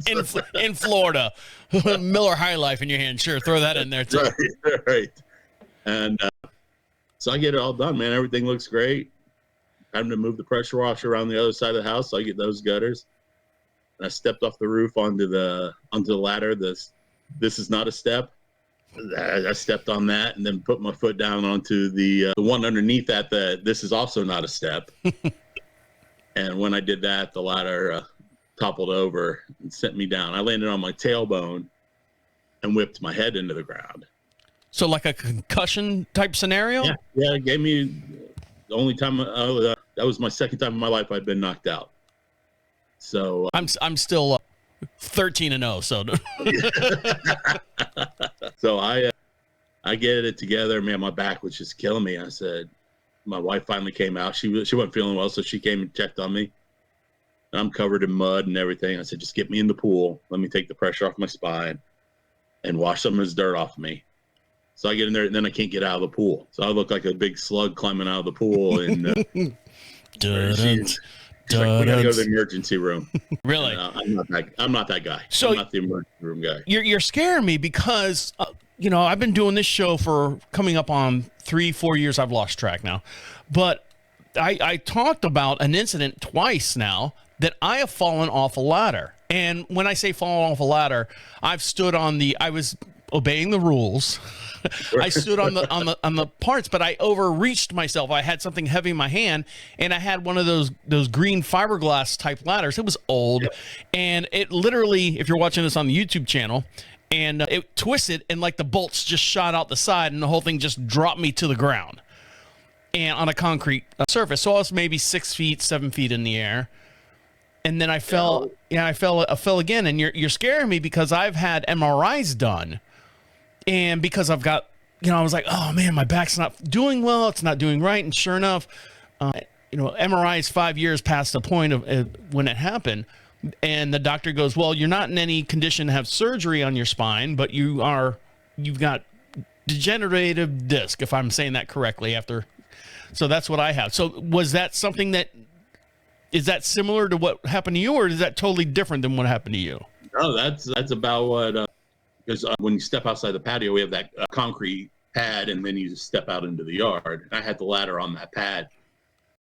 in Florida. Miller High Life in your hand. Sure, throw that in there too. Right. And so I get it all done, man. Everything looks great. Time to move the pressure washer around the other side of the house, so I get those gutters. And I stepped off the roof onto the ladder. This is not a step. I stepped on that and then put my foot down onto the one underneath that. This is also not a step. And when I did that, the ladder toppled over and sent me down. I landed on my tailbone and whipped my head into the ground. So like a concussion type scenario? Yeah. It gave me the only time. That was my second time in my life I'd been knocked out. So I'm still 13-0. So so I get it together. Man, my back was just killing me. I said, my wife finally came out. She wasn't feeling well, so she came and checked on me. I'm covered in mud and everything. I said, just get me in the pool. Let me take the pressure off my spine and wash some of this dirt off me. So I get in there, and then I can't get out of the pool. So I look like a big slug climbing out of the pool. And she's like, we gotta go to the emergency room. Really? I'm not that guy. So I'm not the emergency room guy. You're scaring me because I've been doing this show for coming up on 3-4 years. I've lost track now, but I talked about an incident twice now that I have fallen off a ladder. And when I say fallen off a ladder, I was obeying the rules. I stood on the parts, but I overreached myself. I had something heavy in my hand, and I had one of those green fiberglass type ladders. It was old, and it literally, if you're watching this on the YouTube channel, and it twisted, and like the bolts just shot out the side, and the whole thing just dropped me to the ground, and on a concrete surface. So I was maybe 6 feet, 7 feet in the air. And then I fell. I fell again. And you're scaring me because I've had MRIs done, and because I've got, I was like, oh man, my back's not doing well. It's not doing right. And sure enough, MRI is 5 years past the point of when it happened. And the doctor goes, well, you're not in any condition to have surgery on your spine, but you've got degenerative disc, if I'm saying that correctly. So that's what I have. So was that something is that similar to what happened to you, or is that totally different than what happened to you? No, that's about what, because when you step outside the patio, we have that concrete pad, and then you just step out into the yard. I had the ladder on that pad,